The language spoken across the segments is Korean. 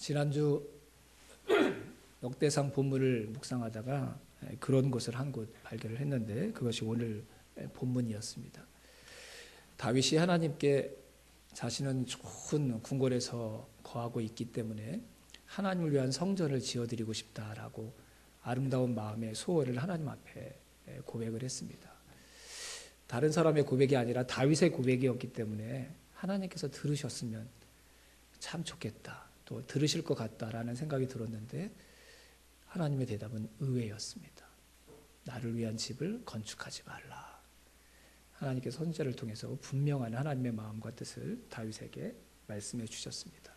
지난주 역대상 본문을 묵상하다가 그런 곳을 한 곳 발견을 했는데 그것이 오늘 본문이었습니다. 다윗이 하나님께 자신은 좋은 궁궐에서 거하고 있기 때문에 하나님을 위한 성전을 지어드리고 싶다라고 아름다운 마음의 소원을 하나님 앞에 고백을 했습니다. 다른 사람의 고백이 아니라 다윗의 고백이었기 때문에 하나님께서 들으셨으면 참 좋겠다, 또 들으실 것 같다라는 생각이 들었는데 하나님의 대답은 의외였습니다. 나를 위한 집을 건축하지 말라. 하나님께서 선지자를 통해서 분명한 하나님의 마음과 뜻을 다윗에게 말씀해 주셨습니다.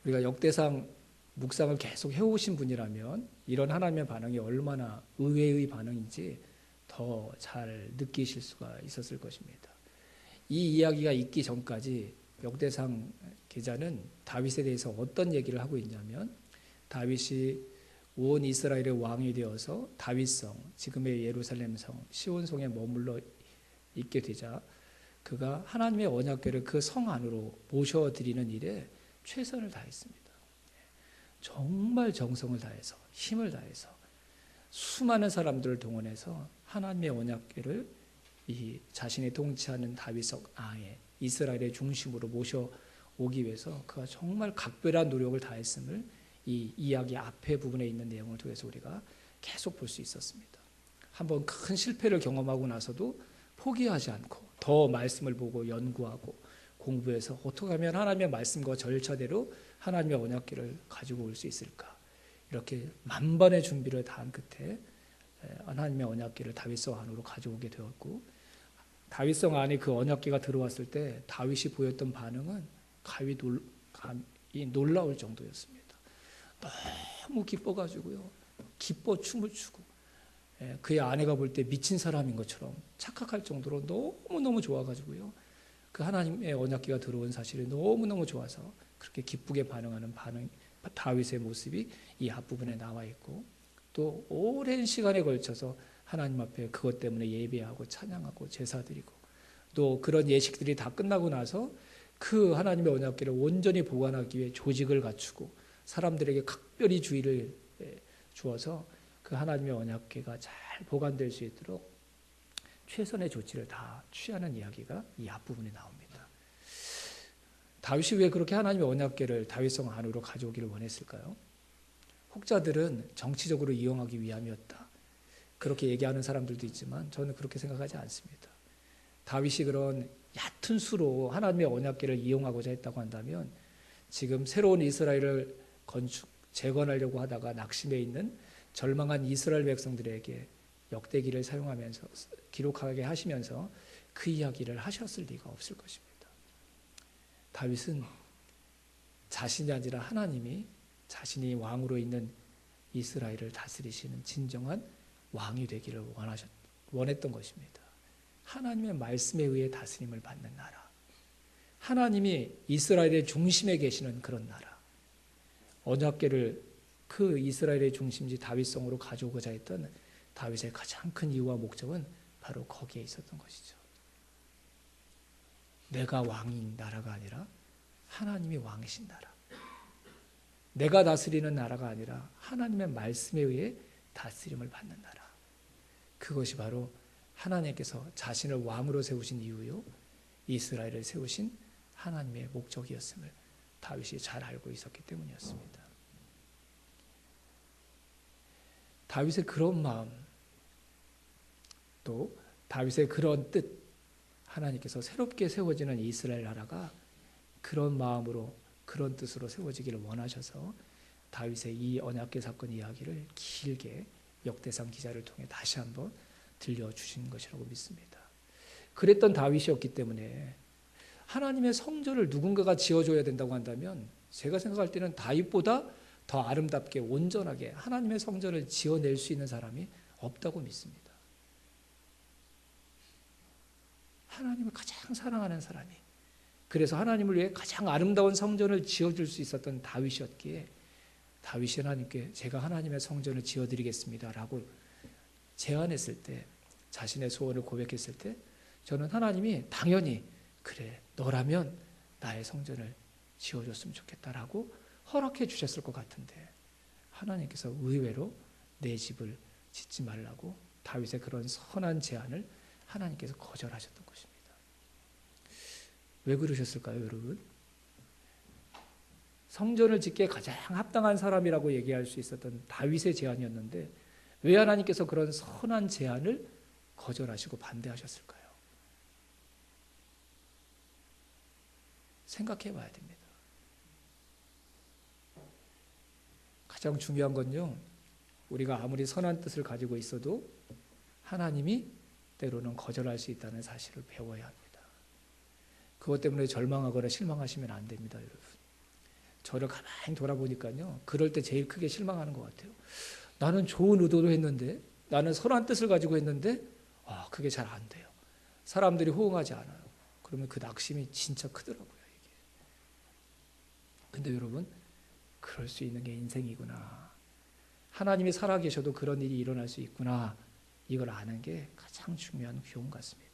우리가 역대상 묵상을 계속 해오신 분이라면 이런 하나님의 반응이 얼마나 의외의 반응인지 더 잘 느끼실 수가 있었을 것입니다. 이 이야기가 있기 전까지 역대상 기자는 다윗에 대해서 어떤 얘기를 하고 있냐면, 다윗이 온 이스라엘의 왕이 되어서 다윗성, 지금의 예루살렘성, 시온성에 머물러 있게 되자 그가 하나님의 언약궤를 그 성 안으로 모셔드리는 일에 최선을 다했습니다. 정말 정성을 다해서, 힘을 다해서 수많은 사람들을 동원해서 하나님의 언약궤를 이 자신이 통치하는 다윗성 안에 이스라엘의 중심으로 모셔오기 위해서 그가 정말 각별한 노력을 다했음을 이 이야기 앞에 부분에 있는 내용을 통해서 우리가 계속 볼 수 있었습니다. 한번 큰 실패를 경험하고 나서도 포기하지 않고 더 말씀을 보고 연구하고 공부해서 어떻게 하면 하나님의 말씀과 절차대로 하나님의 언약궤를 가지고 올 수 있을까, 이렇게 만반의 준비를 다한 끝에 하나님의 언약궤를 다윗성 안으로 가져오게 되었고, 다윗성 안에 그 언약궤가 들어왔을 때 다윗이 보였던 반응은 감히 놀라울 정도였습니다. 너무 기뻐가지고요, 기뻐 춤을 추고 그의 아내가 볼 때 미친 사람인 것처럼 착각할 정도로 너무너무 좋아가지고요, 그 하나님의 언약궤가 들어온 사실이 너무너무 좋아서 그렇게 기쁘게 반응하는 다윗의 모습이 이 앞부분에 나와 있고, 또 오랜 시간에 걸쳐서 하나님 앞에 그것 때문에 예배하고 찬양하고 제사드리고, 또 그런 예식들이 다 끝나고 나서 그 하나님의 언약궤를 온전히 보관하기 위해 조직을 갖추고 사람들에게 각별히 주의를 주어서 그 하나님의 언약궤가 잘 보관될 수 있도록 최선의 조치를 다 취하는 이야기가 이 앞부분에 나옵니다. 다윗이 왜 그렇게 하나님의 언약궤를 다윗성 안으로 가져오기를 원했을까요? 혹자들은 정치적으로 이용하기 위함이었다, 그렇게 얘기하는 사람들도 있지만 저는 그렇게 생각하지 않습니다. 다윗이 그런 얕은 수로 하나님의 언약궤를 이용하고자 했다고 한다면 지금 새로운 이스라엘을 재건하려고 하다가 낙심해 있는 절망한 이스라엘 백성들에게 역대기를 사용하면서 기록하게 하시면서 그 이야기를 하셨을 리가 없을 것입니다. 다윗은 자신이 아니라 하나님이 자신이 왕으로 있는 이스라엘을 다스리시는 진정한 왕이 되기를 원했던 것입니다. 하나님의 말씀에 의해 다스림을 받는 나라, 하나님이 이스라엘의 중심에 계시는 그런 나라, 언약궤를 그 이스라엘의 중심지 다윗성으로 가져오고자 했던 다윗의 가장 큰 이유와 목적은 바로 거기에 있었던 것이죠. 내가 왕인 나라가 아니라 하나님이 왕이신 나라, 내가 다스리는 나라가 아니라 하나님의 말씀에 의해 다스림을 받는 나라, 그것이 바로 하나님께서 자신을 왕으로 세우신 이유요, 이스라엘을 세우신 하나님의 목적이었음을 다윗이 잘 알고 있었기 때문이었습니다. 다윗의 그런 마음, 또 다윗의 그런 뜻, 하나님께서 새롭게 세워지는 이스라엘 나라가 그런 마음으로, 그런 뜻으로 세워지기를 원하셔서 다윗의 이 언약궤 사건 이야기를 길게 역대상 기자를 통해 다시 한번 들려주신 것이라고 믿습니다. 그랬던 다윗이었기 때문에 하나님의 성전을 누군가가 지어줘야 된다고 한다면 제가 생각할 때는 다윗보다 더 아름답게 온전하게 하나님의 성전을 지어낼 수 있는 사람이 없다고 믿습니다. 하나님을 가장 사랑하는 사람이, 그래서 하나님을 위해 가장 아름다운 성전을 지어줄 수 있었던 다윗이었기에 다윗이 하나님께 제가 하나님의 성전을 지어드리겠습니다 라고 제안했을 때, 자신의 소원을 고백했을 때 저는 하나님이 당연히 그래, 너라면 나의 성전을 지어줬으면 좋겠다라고 허락해 주셨을 것 같은데 하나님께서 의외로 내 집을 짓지 말라고 다윗의 그런 선한 제안을 하나님께서 거절하셨던 것입니다. 왜 그러셨을까요, 여러분? 성전을 짓기에 가장 합당한 사람이라고 얘기할 수 있었던 다윗의 제안이었는데 왜 하나님께서 그런 선한 제안을 거절하시고 반대하셨을까요? 생각해 봐야 됩니다. 가장 중요한 건요, 우리가 아무리 선한 뜻을 가지고 있어도 하나님이 때로는 거절할 수 있다는 사실을 배워야 합니다. 그것 때문에 절망하거나 실망하시면 안 됩니다, 여러분. 저를 가만히 돌아보니까요, 그럴 때 제일 크게 실망하는 것 같아요. 나는 좋은 의도로 했는데, 나는 선한 뜻을 가지고 했는데 그게 잘 안 돼요. 사람들이 호응하지 않아요. 그러면 그 낙심이 진짜 크더라고요, 이게. 근데 여러분, 그럴 수 있는 게 인생이구나. 하나님이 살아계셔도 그런 일이 일어날 수 있구나. 이걸 아는 게 가장 중요한 교훈 같습니다.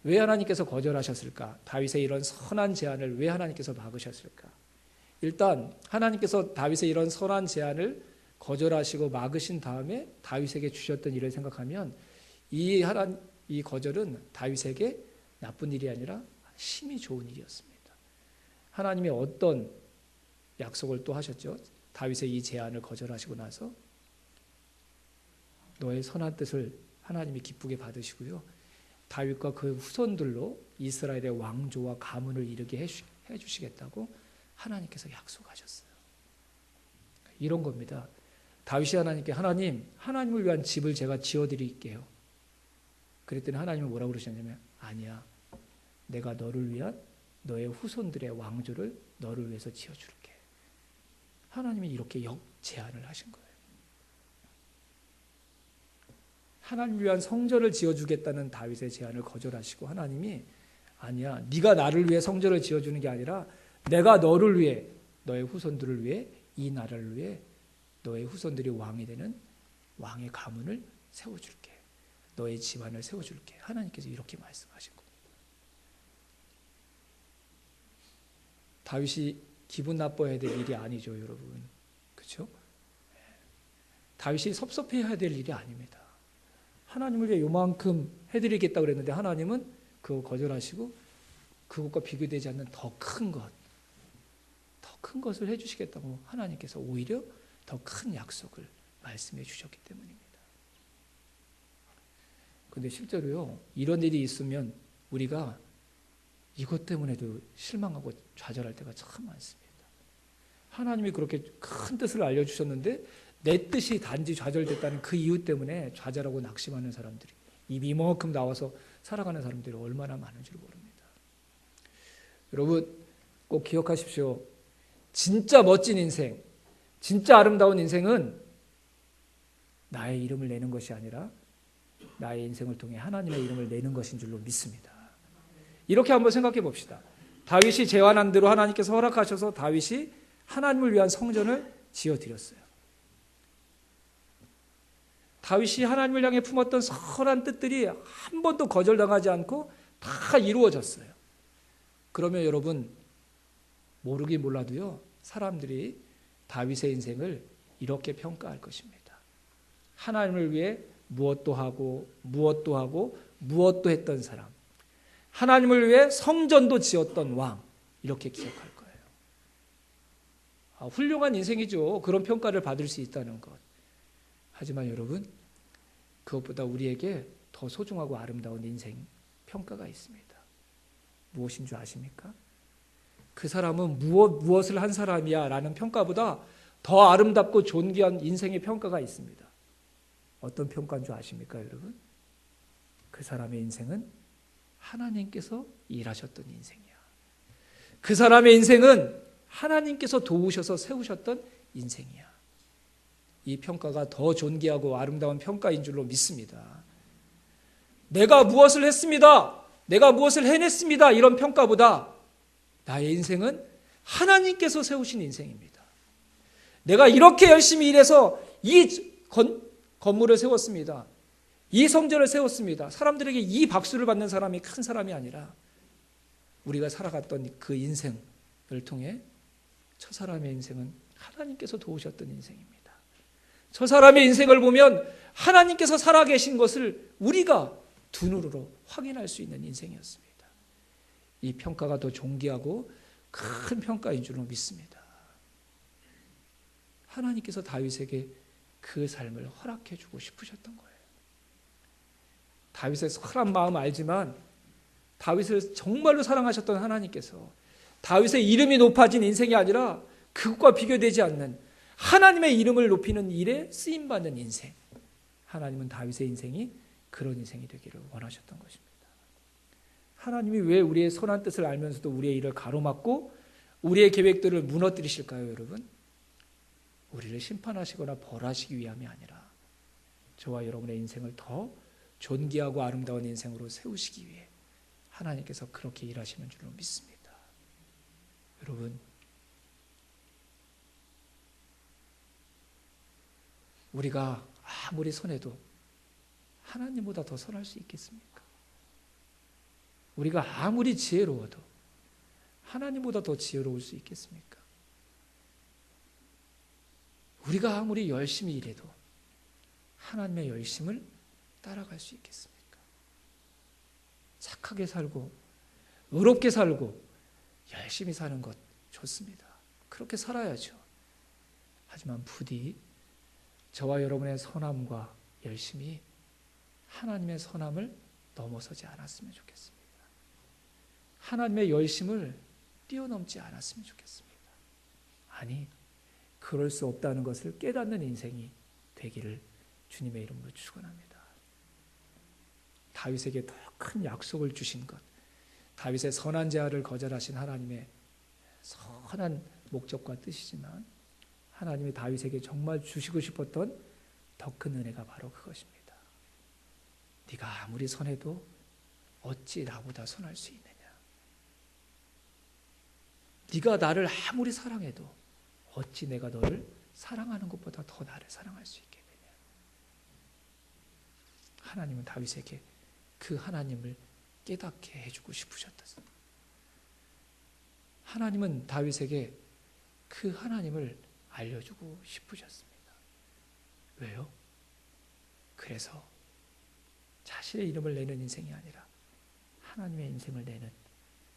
왜 하나님께서 거절하셨을까? 다윗의 이런 선한 제안을 왜 하나님께서 막으셨을까? 일단 하나님께서 다윗의 이런 선한 제안을 거절하시고 막으신 다음에 다윗에게 주셨던 일을 생각하면 이 거절은 다윗에게 나쁜 일이 아니라 심히 좋은 일이었습니다. 하나님이 어떤 약속을 또 하셨죠? 다윗의 이 제안을 거절하시고 나서 너의 선한 뜻을 하나님이 기쁘게 받으시고요, 다윗과 그 후손들로 이스라엘의 왕조와 가문을 이루게 해주시겠다고 하나님께서 약속하셨어요. 이런 겁니다. 다윗이 하나님께 하나님을 위한 집을 제가 지어드릴게요. 그랬더니 하나님은 뭐라고 그러셨냐면 아니야, 내가 너를 위한 너의 후손들의 왕조를 너를 위해서 지어줄게. 하나님이 이렇게 역제안을 하신 거예요. 하나님을 위한 성전을 지어주겠다는 다윗의 제안을 거절하시고 하나님이 아니야, 네가 나를 위해 성전을 지어주는 게 아니라 내가 너를 위해, 너의 후손들을 위해, 이 나라를 위해 너의 후손들이 왕이 되는 왕의 가문을 세워줄게. 너의 집안을 세워줄게. 하나님께서 이렇게 말씀하신 겁니다. 다윗이 기분 나빠야 될 일이 아니죠, 여러분. 그렇죠? 다윗이 섭섭해야 될 일이 아닙니다. 하나님을 위해 요만큼 해드리겠다 그랬는데 하나님은 그거 거절하시고 그것과 비교되지 않는 더 큰 것을 해주시겠다고 하나님께서 오히려 더 큰 약속을 말씀해 주셨기 때문입니다. 그런데 실제로요, 이런 일이 있으면 우리가 이것 때문에도 실망하고 좌절할 때가 참 많습니다. 하나님이 그렇게 큰 뜻을 알려주셨는데 내 뜻이 단지 좌절됐다는 그 이유 때문에 좌절하고 낙심하는 사람들이, 입이 이만큼 나와서 살아가는 사람들이 얼마나 많은 줄 모릅니다. 여러분 꼭 기억하십시오. 진짜 멋진 인생, 진짜 아름다운 인생은 나의 이름을 내는 것이 아니라 나의 인생을 통해 하나님의 이름을 내는 것인 줄로 믿습니다. 이렇게 한번 생각해 봅시다. 다윗이 제안한 대로 하나님께서 허락하셔서 다윗이 하나님을 위한 성전을 지어드렸어요. 다윗이 하나님을 향해 품었던 선한 뜻들이 한 번도 거절당하지 않고 다 이루어졌어요. 그러면 여러분, 모르긴 몰라도요, 사람들이 다윗의 인생을 이렇게 평가할 것입니다. 하나님을 위해 무엇도 하고 무엇도 했던 사람, 하나님을 위해 성전도 지었던 왕, 이렇게 기억할 거예요. 훌륭한 인생이죠. 그런 평가를 받을 수 있다는 것. 하지만 여러분, 그것보다 우리에게 더 소중하고 아름다운 인생 평가가 있습니다. 무엇인 줄 아십니까? 그 사람은 무엇을 한 사람이야 라는 평가보다 더 아름답고 존귀한 인생의 평가가 있습니다. 어떤 평가인 줄 아십니까, 여러분? 그 사람의 인생은 하나님께서 일하셨던 인생이야. 그 사람의 인생은 하나님께서 도우셔서 세우셨던 인생이야. 이 평가가 더 존귀하고 아름다운 평가인 줄로 믿습니다. 내가 무엇을 했습니다, 내가 무엇을 해냈습니다, 이런 평가보다 나의 인생은 하나님께서 세우신 인생입니다. 내가 이렇게 열심히 일해서 이 건물을 세웠습니다. 이 성전을 세웠습니다. 사람들에게 이 박수를 받는 사람이 큰 사람이 아니라 우리가 살아갔던 그 인생을 통해 저 사람의 인생은 하나님께서 도우셨던 인생입니다. 저 사람의 인생을 보면 하나님께서 살아계신 것을 우리가 두 눈으로 확인할 수 있는 인생이었습니다. 이 평가가 더 존귀하고 큰 평가인 줄로 믿습니다. 하나님께서 다윗에게 그 삶을 허락해 주고 싶으셨던 거예요. 다윗의 선한 마음 알지만 다윗을 정말로 사랑하셨던 하나님께서 다윗의 이름이 높아진 인생이 아니라 그것과 비교되지 않는 하나님의 이름을 높이는 일에 쓰임받는 인생, 하나님은 다윗의 인생이 그런 인생이 되기를 원하셨던 것입니다. 하나님이 왜 우리의 선한 뜻을 알면서도 우리의 일을 가로막고 우리의 계획들을 무너뜨리실까요, 여러분? 우리를 심판하시거나 벌하시기 위함이 아니라 저와 여러분의 인생을 더 존귀하고 아름다운 인생으로 세우시기 위해 하나님께서 그렇게 일하시는 줄로 믿습니다. 여러분, 우리가 아무리 선해도 하나님보다 더 선할 수 있겠습니까? 우리가 아무리 지혜로워도 하나님보다 더 지혜로울 수 있겠습니까? 우리가 아무리 열심히 일해도 하나님의 열심을 따라갈 수 있겠습니까? 착하게 살고 의롭게 살고 열심히 사는 것 좋습니다. 그렇게 살아야죠. 하지만 부디 저와 여러분의 선함과 열심이 하나님의 선함을 넘어서지 않았으면 좋겠습니다. 하나님의 열심을 뛰어넘지 않았으면 좋겠습니다. 아니, 그럴 수 없다는 것을 깨닫는 인생이 되기를 주님의 이름으로 축원합니다. 다윗에게 더 큰 약속을 주신 것, 다윗의 선한 제안을 거절하신 하나님의 선한 목적과 뜻이지만 하나님이 다윗에게 정말 주시고 싶었던 더 큰 은혜가 바로 그것입니다. 네가 아무리 선해도 어찌 나보다 선할 수 있느냐? 네가 나를 아무리 사랑해도 어찌 내가 너를 사랑하는 것보다 더 나를 사랑할 수 있게 되냐? 하나님은 다윗에게 그 하나님을 깨닫게 해주고 싶으셨다. 하나님은 다윗에게 그 하나님을 알려주고 싶으셨습니다. 왜요? 그래서 자신의 이름을 내는 인생이 아니라 하나님의 인생을 내는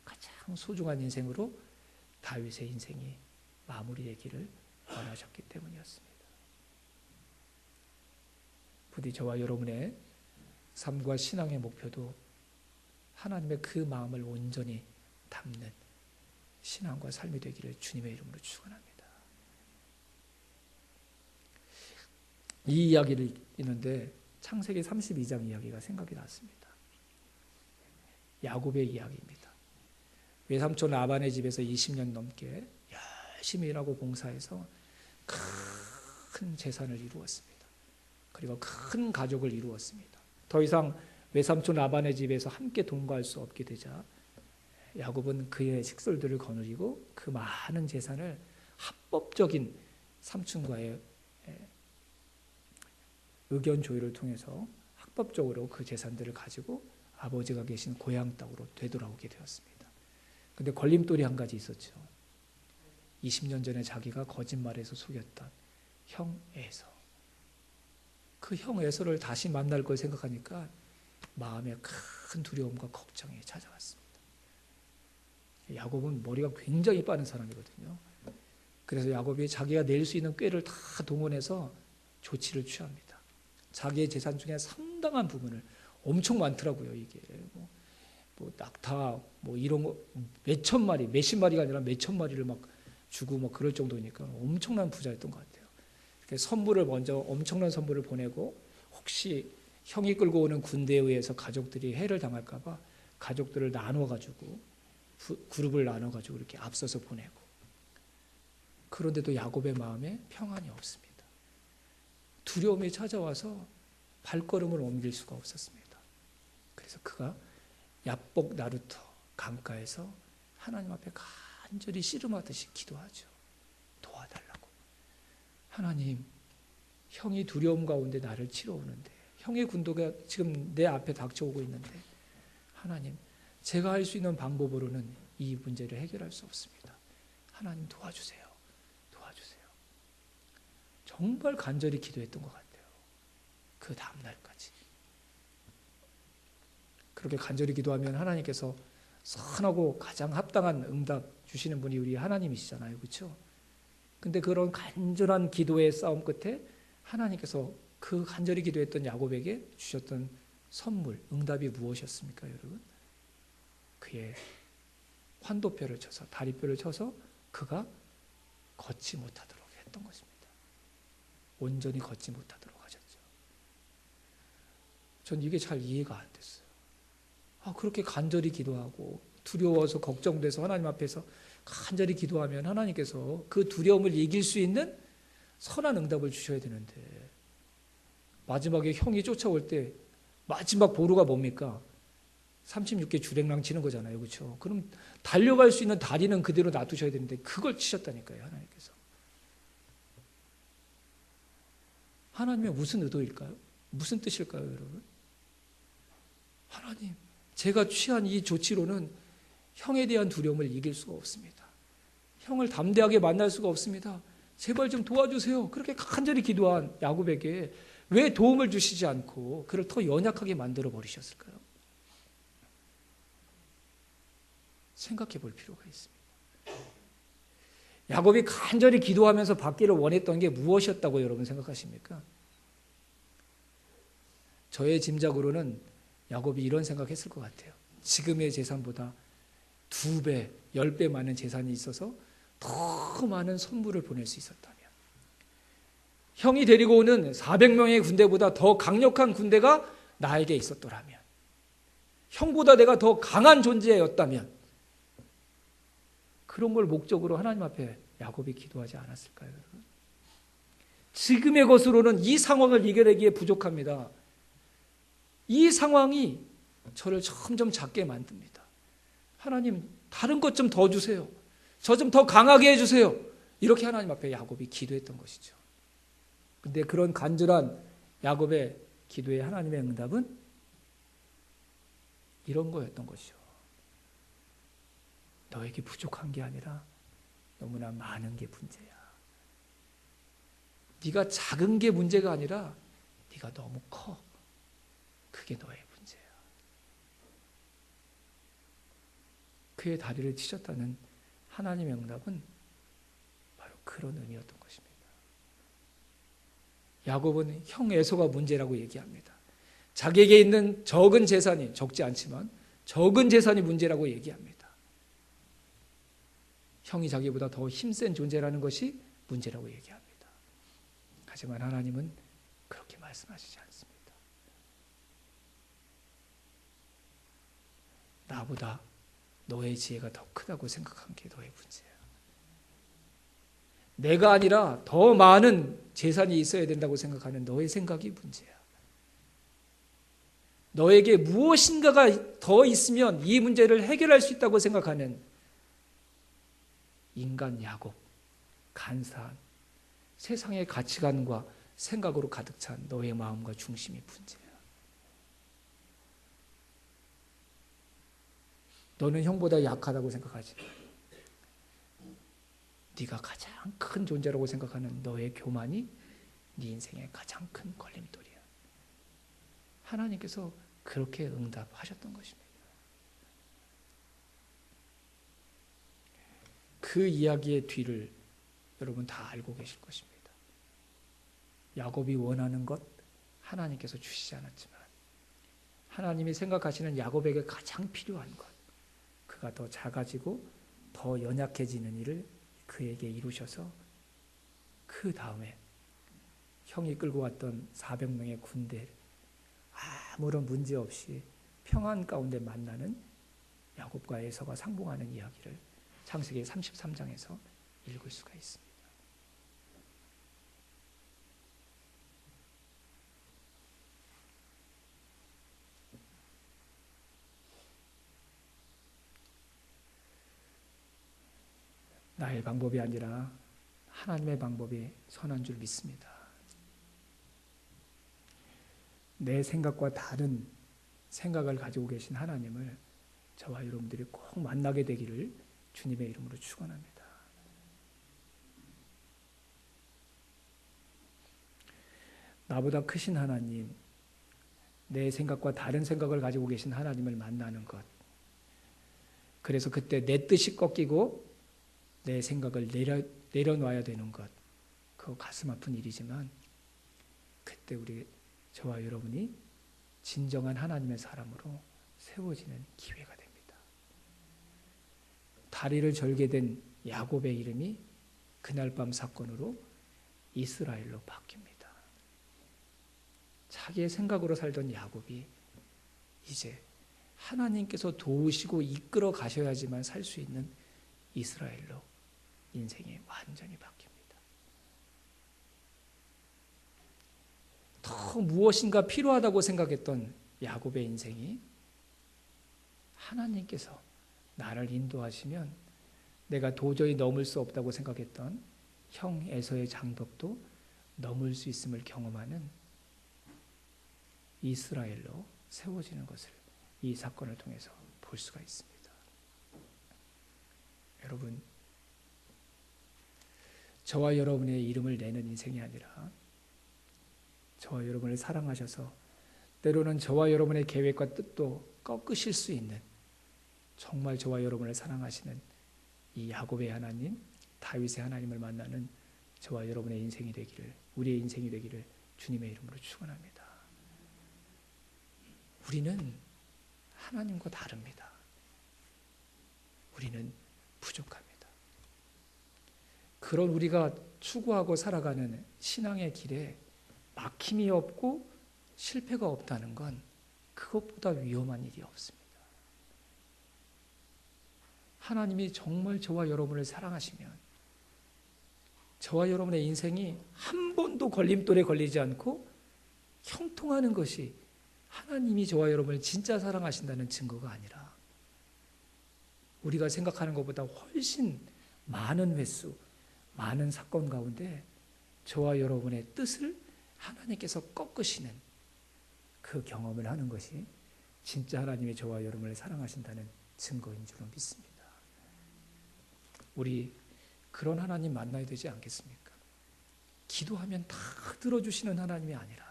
가장 소중한 인생으로 다윗의 인생이 마무리되기를 원하셨기 때문이었습니다. 부디 저와 여러분의 삶과 신앙의 목표도 하나님의 그 마음을 온전히 담는 신앙과 삶이 되기를 주님의 이름으로 축원합니다. 이 이야기를 읽는데 창세기 32장 이야기가 생각이 났습니다. 야곱의 이야기입니다. 외삼촌 라반의 집에서 20년 넘게 열심히 일하고 봉사해서 큰 재산을 이루었습니다. 그리고 큰 가족을 이루었습니다. 더 이상 외삼촌 라반의 집에서 함께 동거할 수 없게 되자 야곱은 그의 식솔들을 거느리고 그 많은 재산을 합법적인 삼촌과의 의견 조율을 통해서 합법적으로 그 재산들을 가지고 아버지가 계신 고향 땅으로 되돌아오게 되었습니다. 그런데 걸림돌이 한 가지 있었죠. 20년 전에 자기가 거짓말해서 속였던 형 에서. 그 형 에서를 다시 만날 걸 생각하니까 마음에 큰 두려움과 걱정이 찾아왔습니다. 야곱은 머리가 굉장히 빠른 사람이거든요. 그래서 야곱이 자기가 낼 수 있는 꾀를 다 동원해서 조치를 취합니다. 자기의 재산 중에 상당한 부분을, 엄청 많더라고요. 이게 뭐 낙타 뭐 이런 거 몇천 마리, 몇십 마리가 아니라 몇천 마리를 막 주고 뭐 그럴 정도니까 엄청난 부자였던 것 같아요. 선물을 먼저 엄청난 선물을 보내고 혹시 형이 끌고 오는 군대에 의해서 가족들이 해를 당할까 봐 가족들을 나눠 가지고 그룹을 나눠 가지고 이렇게 앞서서 보내고. 그런데도 야곱의 마음에 평안이 없습니다. 두려움이 찾아와서 발걸음을 옮길 수가 없었습니다. 그래서 그가 야복 나루터 강가에서 하나님 앞에 간절히 씨름하듯이 기도하죠. 도와달라고. 하나님, 형이 두려움 가운데 나를 치러 오는데, 형의 군도가 지금 내 앞에 닥쳐오고 있는데, 하나님, 제가 할 수 있는 방법으로는 이 문제를 해결할 수 없습니다. 하나님 도와주세요. 정말 간절히 기도했던 것 같아요. 그 다음 날까지. 그렇게 간절히 기도하면 하나님께서 선하고 가장 합당한 응답 주시는 분이 우리 하나님이시잖아요. 그렇죠? 근데 그런 간절한 기도의 싸움 끝에 하나님께서 그 간절히 기도했던 야곱에게 주셨던 선물, 응답이 무엇이었습니까, 여러분? 그의 환도뼈를 쳐서, 다리뼈를 쳐서 그가 걷지 못하도록 했던 것입니다. 온전히 걷지 못하도록 하셨죠. 전 이게 잘 이해가 안 됐어요. 그렇게 간절히 기도하고 두려워서 걱정돼서 하나님 앞에서 간절히 기도하면 하나님께서 그 두려움을 이길 수 있는 선한 응답을 주셔야 되는데 마지막에 형이 쫓아올 때 마지막 보루가 뭡니까? 36개 주랭랑 치는 거잖아요. 그렇죠? 그럼 달려갈 수 있는 다리는 그대로 놔두셔야 되는데 그걸 치셨다니까요. 하나님께서. 하나님의 무슨 의도일까요? 무슨 뜻일까요, 여러분? 하나님, 제가 취한 이 조치로는 형에 대한 두려움을 이길 수가 없습니다. 형을 담대하게 만날 수가 없습니다. 제발 좀 도와주세요. 그렇게 간절히 기도한 야곱에게 왜 도움을 주시지 않고 그를 더 연약하게 만들어 버리셨을까요? 생각해 볼 필요가 있습니다. 야곱이 간절히 기도하면서 받기를 원했던 게 무엇이었다고 여러분 생각하십니까? 저의 짐작으로는 야곱이 이런 생각했을 것 같아요. 지금의 재산보다 2배, 10배 많은 재산이 있어서 더 많은 선물을 보낼 수 있었다면, 형이 데리고 오는 400명의 군대보다 더 강력한 군대가 나에게 있었더라면, 형보다 내가 더 강한 존재였다면, 그런 걸 목적으로 하나님 앞에 야곱이 기도하지 않았을까요, 여러분? 지금의 것으로는 이 상황을 이겨내기에 부족합니다. 이 상황이 저를 점점 작게 만듭니다. 하나님, 다른 것 좀 더 주세요. 저 좀 더 강하게 해주세요. 이렇게 하나님 앞에 야곱이 기도했던 것이죠. 근데 그런 간절한 야곱의 기도에 하나님의 응답은 이런 거였던 것이죠. 너에게 부족한 게 아니라 너무나 많은 게 문제야. 네가 작은 게 문제가 아니라 네가 너무 커. 그게 너의 문제야. 그의 다리를 치셨다는 하나님의 응답은 바로 그런 의미였던 것입니다. 야곱은 형 에서가 문제라고 얘기합니다. 자기에게 있는 적은 재산이, 적지 않지만 적은 재산이 문제라고 얘기합니다. 형이 자기보다 더 힘센 존재라는 것이 문제라고 얘기합니다. 하지만 하나님은 그렇게 말씀하시지 않습니다. 나보다 너의 지혜가 더 크다고 생각한 게 너의 문제야. 내가 아니라 더 많은 재산이 있어야 된다고 생각하는 너의 생각이 문제야. 너에게 무엇인가가 더 있으면 이 문제를 해결할 수 있다고 생각하는 인간 야곱, 간사한 세상의 가치관과 생각으로 가득 찬 너의 마음과 중심이 문제야. 너는 형보다 약하다고 생각하지. 네가 가장 큰 존재라고 생각하는 너의 교만이 네 인생의 가장 큰 걸림돌이야. 하나님께서 그렇게 응답하셨던 것입니다. 그 이야기의 뒤를 여러분 다 알고 계실 것입니다. 야곱이 원하는 것 하나님께서 주시지 않았지만 하나님이 생각하시는 야곱에게 가장 필요한 것, 그가 더 작아지고 더 연약해지는 일을 그에게 이루셔서 그 다음에 형이 끌고 왔던 400명의 군대를 아무런 문제 없이 평안 가운데 만나는 야곱과 에서가 상봉하는 이야기를 창세기 33장에서 읽을 수가 있습니다. 나의 방법이 아니라 하나님의 방법이 선한 줄 믿습니다. 내 생각과 다른 생각을 가지고 계신 하나님을 저와 여러분들이 꼭 만나게 되기를 주님의 이름으로 축원합니다. 나보다 크신 하나님, 내 생각과 다른 생각을 가지고 계신 하나님을 만나는 것. 그래서 그때 내 뜻이 꺾이고 내 생각을 내려놔야 되는 것. 그거 가슴 아픈 일이지만 그때 저와 여러분이 진정한 하나님의 사람으로 세워지는 기회가 됩니다. 다리를 절게 된 야곱의 이름이 그날 밤 사건으로 이스라엘로 바뀝니다. 자기의 생각으로 살던 야곱이 이제 하나님께서 도우시고 이끌어 가셔야지만 살 수 있는 이스라엘로 인생이 완전히 바뀝니다. 더 무엇인가 필요하다고 생각했던 야곱의 인생이 하나님께서 나를 인도하시면 내가 도저히 넘을 수 없다고 생각했던 형 에서의 장벽도 넘을 수 있음을 경험하는 이스라엘로 세워지는 것을 이 사건을 통해서 볼 수가 있습니다. 여러분, 저와 여러분의 이름을 내는 인생이 아니라 저와 여러분을 사랑하셔서 때로는 저와 여러분의 계획과 뜻도 꺾으실 수 있는 정말 저와 여러분을 사랑하시는 이 야곱의 하나님, 다윗의 하나님을 만나는 저와 여러분의 인생이 되기를, 우리의 인생이 되기를 주님의 이름으로 축원합니다. 우리는 하나님과 다릅니다. 우리는 부족합니다. 그런 우리가 추구하고 살아가는 신앙의 길에 막힘이 없고 실패가 없다는 건 그것보다 위험한 일이 없습니다. 하나님이 정말 저와 여러분을 사랑하시면 저와 여러분의 인생이 한 번도 걸림돌에 걸리지 않고 형통하는 것이 하나님이 저와 여러분을 진짜 사랑하신다는 증거가 아니라 우리가 생각하는 것보다 훨씬 많은 횟수, 많은 사건 가운데 저와 여러분의 뜻을 하나님께서 꺾으시는 그 경험을 하는 것이 진짜 하나님이 저와 여러분을 사랑하신다는 증거인 줄로 믿습니다. 우리 그런 하나님 만나야 되지 않겠습니까? 기도하면 다 들어주시는 하나님이 아니라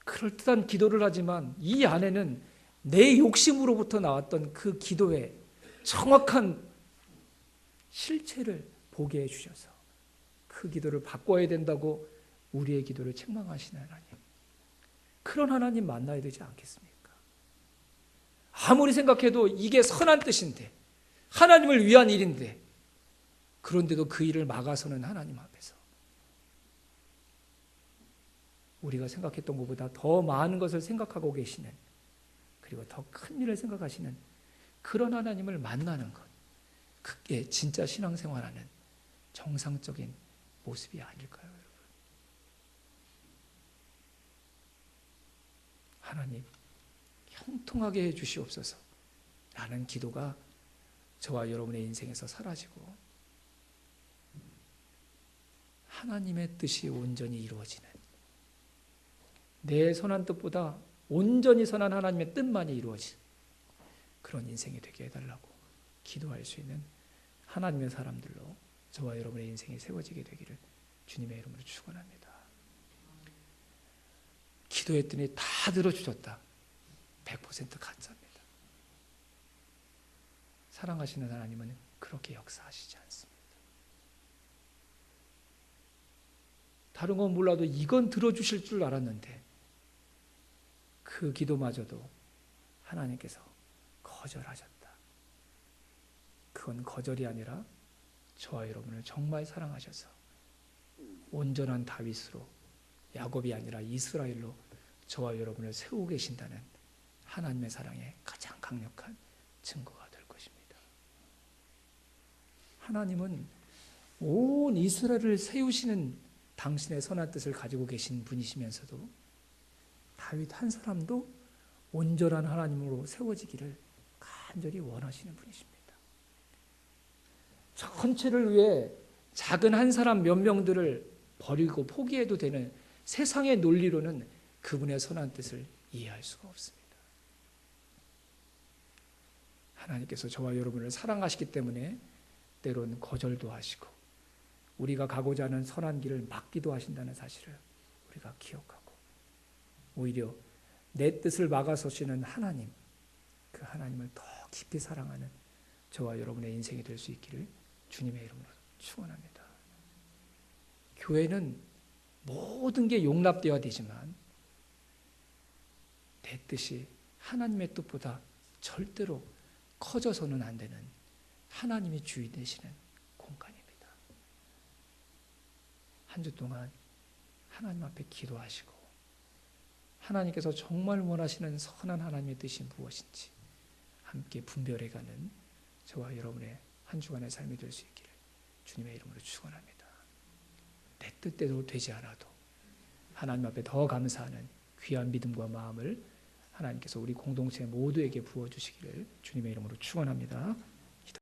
그럴듯한 기도를 하지만 이 안에는 내 욕심으로부터 나왔던 그 기도의 정확한 실체를 보게 해주셔서 그 기도를 바꿔야 된다고 우리의 기도를 책망하시는 하나님, 그런 하나님 만나야 되지 않겠습니까? 아무리 생각해도 이게 선한 뜻인데 하나님을 위한 일인데 그런데도 그 일을 막아서는 하나님 앞에서 우리가 생각했던 것보다 더 많은 것을 생각하고 계시는, 그리고 더 큰 일을 생각하시는 그런 하나님을 만나는 것, 그게 진짜 신앙생활하는 정상적인 모습이 아닐까요, 여러분? 하나님, 형통하게 해 주시옵소서 라는 기도가 저와 여러분의 인생에서 사라지고 하나님의 뜻이 온전히 이루어지는, 내 선한 뜻보다 온전히 선한 하나님의 뜻만이 이루어진 그런 인생이 되게 해달라고 기도할 수 있는 하나님의 사람들로 저와 여러분의 인생이 세워지게 되기를 주님의 이름으로 축원합니다. 기도했더니 다 들어주셨다. 100% 가짜입니다. 사랑하시는 하나님은 그렇게 역사하시지 않습니다. 다른 건 몰라도 이건 들어주실 줄 알았는데 그 기도마저도 하나님께서 거절하셨다. 그건 거절이 아니라 저와 여러분을 정말 사랑하셔서 온전한 다윗으로, 야곱이 아니라 이스라엘로 저와 여러분을 세우고 계신다는 하나님의 사랑의 가장 강력한 증거가 될 것입니다. 하나님은 온 이스라엘을 세우시는 당신의 선한 뜻을 가지고 계신 분이시면서도 다윗 한 사람도 온전한 하나님으로 세워지기를 간절히 원하시는 분이십니다. 전체를 위해 작은 한 사람 몇 명들을 버리고 포기해도 되는 세상의 논리로는 그분의 선한 뜻을 이해할 수가 없습니다. 하나님께서 저와 여러분을 사랑하시기 때문에 때론 거절도 하시고 우리가 가고자 하는 선한 길을 막기도 하신다는 사실을 우리가 우리가 기억하고 오히려 내 뜻을 막아서시는 하나님, 그 하나님을 더 깊이 사랑하는 저와 여러분의 인생이 될 수 있기를 주님의 이름으로 축원합니다. 교회는 모든 게 용납되어야 되지만 내 뜻이 하나님의 뜻보다 절대로 커져서는 안 되는 하나님이 주인 되시는 공간입니다. 한 주 동안 하나님 앞에 기도하시고 하나님께서 정말 원하시는 선한 하나님의 뜻이 무엇인지 함께 분별해가는 저와 여러분의 한 주간의 삶이 될 수 있기를 주님의 이름으로 축원합니다. 내 뜻대로 되지 않아도 하나님 앞에 더 감사하는 귀한 믿음과 마음을 하나님께서 우리 공동체 모두에게 부어주시기를 주님의 이름으로 축원합니다.